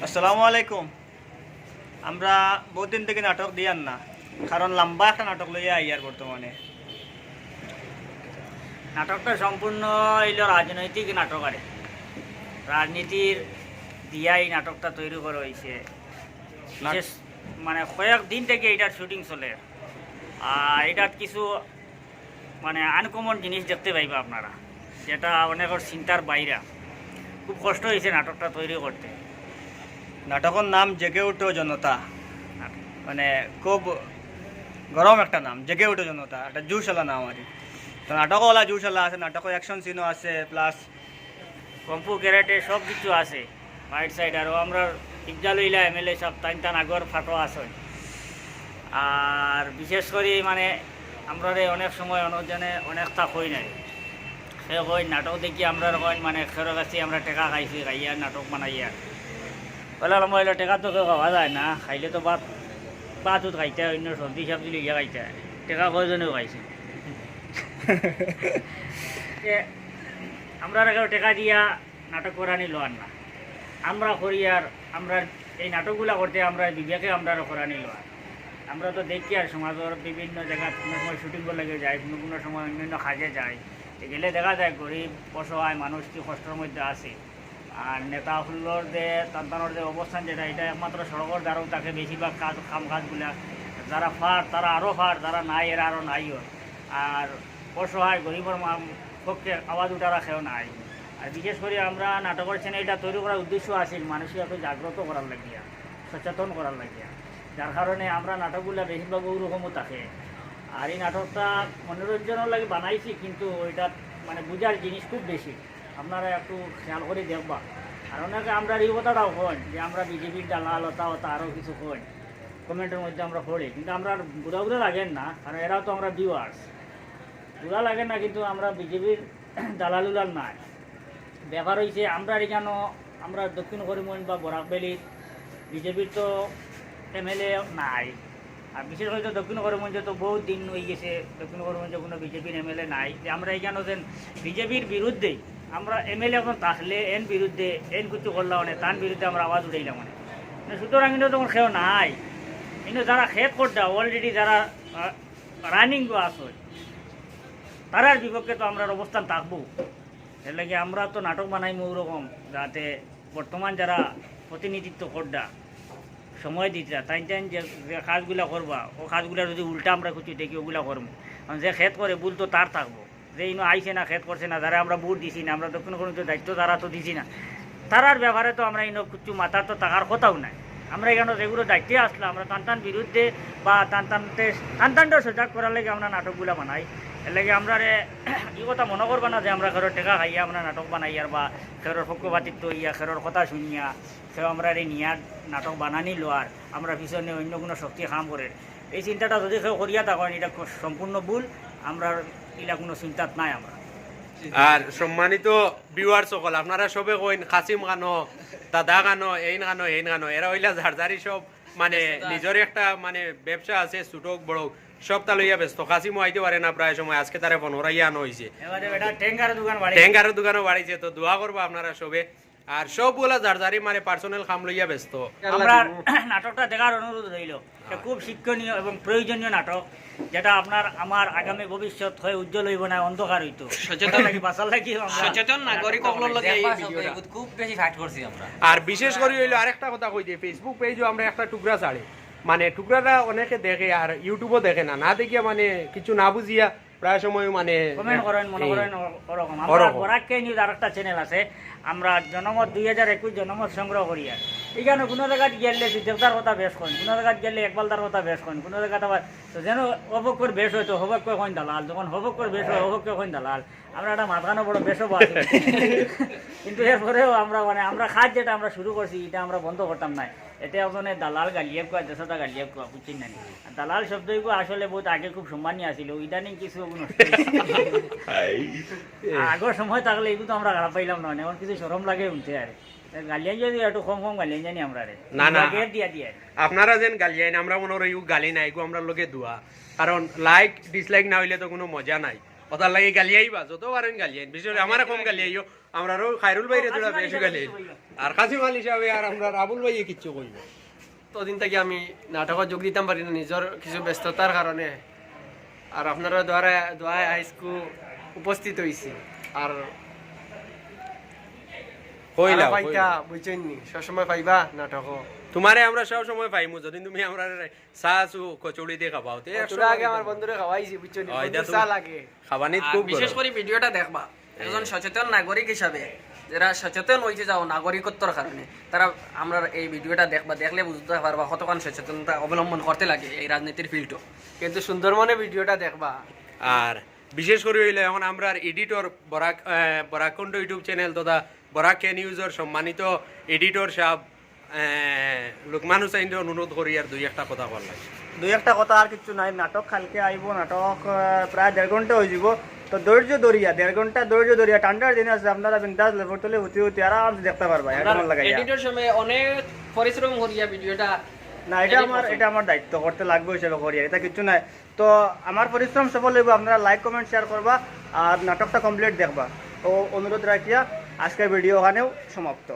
আসসালামু আলাইকুম। আমরা বহুদিন থেকে নাটক দিয়ান না, কারণ লম্বা একটা নাটক লইয়া আইয়ার বর্তমানে। নাটকটা সম্পূর্ণ হইল রাজনৈতিক নাটক। আরে রাজনীতির দিয়াই নাটকটা তৈরি করা হয়েছে। বিশেষ মানে কয়েকদিন থেকে এটার শুটিং চলে, আর এটার কিছু মানে আনকমন জিনিস দেখতে পাইবা আপনারা, যেটা অনেকের চিন্তার বাইরে। খুব কষ্ট হয়েছে নাটকটা তৈরি করতে। নাটকের নাম জেগে উঠো জনতা, মানে খুব গরম একটা নাম, জেগে উঠো জনতা, একটা জুশালা নাম আর কি। তো নাটকওয়ালা জুশালা আছে, নাটকের অ্যাকশন সিনও আছে, প্লাস কম্পু ক্যারেটে সব কিছু আছে রাইট সাইড। আরও আমরা ইফজাল ইলা এমএলএ সব টান আগর ফাটো আছে। আর বিশেষ করে মানে আমরা অনেক সময় অনুজনে অনেকটা হই নাই, সে কই নাটক দেখি আমরা মানে খেরো কাছে আমরা টেকা খাইছি, খাইয়া নাটক বানাইয়া বলে মহিলা টেকা তো কেউ খাওয়া যায় না, খাইলে তো ভাত খাইতে অন্য সবজি সবজি লিখে খাইতে টেকা কয়জনেও খাইছে। আমরা কেউ টেকা দিয়া নাটক করানি লোয়ার না, আমরা করি। আর আমরা এই নাটকগুলা করতে আমরা বিবেকে আমরা করানি লোয়ার। আমরা তো দেখি আর সমাজের বিভিন্ন জায়গায় কোনো সময় শুটিং করলে যায়, কোনো কোনো সময় অন্যান্য কাজে যায়, গেলে দেখা যায় গরিব অসহায় মানুষ কি কষ্টের মধ্যে আছে। আর নেতাগুলোর যে তান্তানোর যে অবস্থান, যেটা এটা একমাত্র সড়কের দ্বারাও তাকে বেশিরভাগ কাজগুলা যারা ফার তারা আরও ফার, যারা নাই এরা আরও নাইও। আর অসহায় গরিবের পক্ষে আওয়াজ উঠা রাখেও নাই। আর বিশেষ করে আমরা নাটকের চ্যানেলটা তৈরি করার উদ্দেশ্য আছে মানুষকে এত জাগ্রত করার লাগিয়া, সচেতন করার লাগিয়া, যার কারণে আমরা নাটকগুলো বেশিরভাগ ওরকমও থাকে। আর এই নাটকটা মনোরঞ্জনের লাগে বানাইছি, কিন্তু ওইটা মানে বুঝার জিনিস খুব বেশি, আপনারা একটু খেয়াল করে দেখবা। আর অনেকে আমরা এই কথাটাও হন যে আমরা বিজেপির দালাল হতা হতা আরও কিছু হন, কমেন্টের মধ্যে আমরা পড়ি, কিন্তু আমরা ঘুরা লাগেন না, কারণ এরাও তো আমরা ভিউয়ার্স, ঘুরা লাগেন না। কিন্তু আমরা বিজেপির দালালুলাল নাই। ব্যাপার হয়েছে আমরা এখানে আমরা দক্ষিণ করিমগঞ্জ বা বরাকবেলির বিজেপির তো এমএলএ নাই। আর বিশেষ করে তো দক্ষিণ করিমগঞ্জে তো বহুত দিন হয়ে গেছে দক্ষিণ করিমগঞ্জে কোনো বিজেপির এমএলএ নাই, যে আমরা এখানে যেন বিজেপির বিরুদ্ধে আমরা এমএলএ এখন থাকলে এন বিরুদ্ধে এন কিছু করলাম মানে তার বিরুদ্ধে আমরা আওয়াজ উঠাইলাম মানে। সুতরাং কিন্তু তখন খেয়েও নাই, কিন্তু যারা খেত করটা অলরেডি যারা রানিং আছে তারার বিপক্ষে তো আমরা অবস্থান থাকবো। এর লাগে আমরা তো নাটক বানাইমু ওরকম যাতে বর্তমান যারা প্রতিনিধিত্ব করডা সময় দিতে তাই যে কাজগুলা করবা ও কাজগুলা যদি উল্টা আমরা কিছু দেখি ওগুলা করবো। কারণ যে খেত করে ভুল তো তার থাকবো, যে ইনো আইসে না খেত করছে না, যারা আমরা ভোট দিছি না, আমরা দক্ষিণ কোনো দায়িত্ব তারা তো দিছি না, তারার ব্যাপারে তো আমরা ইনো কিছু মাথার তো থাকার কথাও নাই। আমরা এখানে যেগুলো দায়িত্বে আসলে আমরা টানটান বিরুদ্ধে বা টানটানটা সজাগ করার লাগে আমরা নাটকগুলা বানাই। এর লাগে আমরা এই কথা মনে করবা না যে আমরা খেরোর টেকা খাইয়া আমরা নাটক বানাই আর বা খেরোর পক্ষপাতিত্ব ইয়া খেরোর কথা শুনিয়া সেও আমরা নিয়ার নাটক বানানি লোয়ার আমরা পিছনে অন্য কোনো শক্তি কাম করে এই চিন্তাটা যদি কেউ করিয়া থাকেন এটা সম্পূর্ণ ভুল। আমরা এগুলা কোনো চিন্তাত নাই আমরা। আর সম্মানিত ভিউয়ার সকল, আপনারা সবে কইন কাসিম গানো, দাদা গানো, এই গানো এরা হইলা ঝাড়ঝাড়ি সব মানে নিজের একটা মানে ব্যবসা আছে, ছোট বড় সব তা লইয়া ব্যস্ত। কাসিমও আইতে পারে না প্রায় সময়, আজকে তারে পনেরাইয়া আনো হয়েছে, টেঙ্গারের দোকানও বাড়িছে। তো দোয়া করবো আপনারা সবে। আর সবগুলা ঝাড়ঝাড়ি মানে পার্সোনাল কাম লইয়া ব্যস্ত। আমরা নাটকটা দেখার অনুরোধ রইল, খুব শিক্ষণীয় এবং প্রয়োজনীয় নাটক, যেটা আপনার আমার আগামী ভবিষ্যৎ হয়ে উজ্জ্বল হইব না অন্ধকার হইতো। সচেতন নাগরিক খুব বেশি ফাইট করছি আমরা। আর বিশেষ করে হইলো আরেকটা কথা কই যে ফেসবুক পেজও আমরা একটা টুকরা ছাড়ি, মানে টুকরাটা অনেকে দেখে আর ইউটিউবও দেখে না, না দেখিয়া মানে কিছু না বুঝিয়া প্রায় সময় মানে কমেন্ট করেন মনে করেন ওরকম। আমরা বরাককে নিউজ আরেকটা চ্যানেল আছে, আমরা জনমত 2021 জনমত সংগ্রহ করি। আর এখানে কোনো জায়গায় গেলে দেবতার কথা বেশ করেন, কোনো জায়গায় গেলে একবালদার কথা বেশ করেন, কোনো জায়গায় আবার তো যেন অবক্ষর বেশ হয়তো হবক্ষ কইন দালাল, যখন হবক্ষর বেশ হয় অবক্ষ কইন দালাল। আমরা একটা মাথানো বড় বেশও আছে, কিন্তু এরপরেও আমরা মানে আমরা কাজ যেটা আমরা শুরু করছি এটা আমরা বন্ধ করতাম না। এতে ওখানে দালাল গালিয়ে কোয়া দেশটা গালিয়ে কোয়া বুঝছেন না। দালাল শব্দই আসলে বহুত আগে খুব সম্মানী আসিল, ইদানিং কিছু আগের সময় থাকলে এগুলো তো আমরা খারাপ পাইলাম না, এখন কিছু সরম লাগে উঠতে। আর গালিয়ান যদি একটু কম গালিয়ান জানি আমরা না না দিয়া দিয়ে আপনারা যেন গালিয়ান আমরা মনে হয় গালি নাই গো, আমরা লোকে দোয়া, কারণ লাইক ডিসলাইক না হইলে তো কোনো মজা নাই। ওটার লাগে গালিয়াইবা যত পারেন গালিয়ান, বিশেষ করে আমার কম গালিয়াইও আমরারও খায়রুল ভাইরে তোরা বেশি গালি আর কাসিম আলী সাহেব আর আমরা আবুল ভাইয়ে কিচ্ছু কইব তদিন থেকে আমি নাটকত যোগ দিতাম পারি না নিজের কিছু ব্যস্ততার কারণে আর আপনারা দোয়ায় হাইস্কুল উপস্থিত হয়েছি আর কইলা আরো পাইতা বুঝছেন নি সবসময় পাইবা নাটক তোমারে আমরা সব সময় পাইমু যদি তুমি আমরা সাসু কচুরি দিয়ে খাবাও তে তোরা আগে আমার বন্ধুরে খাওয়াইছি বুঝছেন নি এটা বন্ধুর তো- চা লাগে খাবানিত আর খুব বিশেষ গরম। করে ভিডিওটা দেখবা একজন সচেতন নাগরিক হিসাবে যারা সচেতন হয়েছে যাও নাগরিকত্বর কারণে তারা আমরা এই ভিডিওটা দেখবা দেখলে বুঝতে পারবা কতক্ষণ সচেতনতা অবলম্বন করতে লাগে এই রাজনীতির ফিল্ডও কিন্তু সুন্দরবনে ভিডিওটা দেখবা আর বিশেষ করে হইলে এখন আমরা এডিটর বরাকণ্ড ইউটিউব চ্যানেল তথা বরাক কে নিউজের সম্মানিত এডিটর সাহেব লোকমান হুসাইন অনুরোধ করি আর দুই একটা কথা বললাম দুই একটা কথা আর কিছু নাই নাটক কালকে আইব নাটক প্রায় 1.5 ঘন্টা হয়ে যাব তো ধৈর্য ধরিয়া 1.5 ঘন্টা ধৈর্য ধরিয়া ঠান্ডার দিন আছে আপনারা বিন্দাস লেভেল তুলে উতি আরামসে দেখতে পারবা হেডফোন লাগাইয়া এডিটর সময় অনেক পরিশ্রম করিয়া ভিডিওটা না এটা আমার দায়িত্ব করতে লাগবে হিসেবে করিয়া এটা কিছু নাই তো আমার পরিশ্রম সফল হইব আপনারা লাইক কমেন্ট শেয়ার করবা আর নাটকটা কমপ্লিট দেখবা তো অনুরোধ রাখিয়া আজকের ভিডিও ওখানেও সমাপ্ত।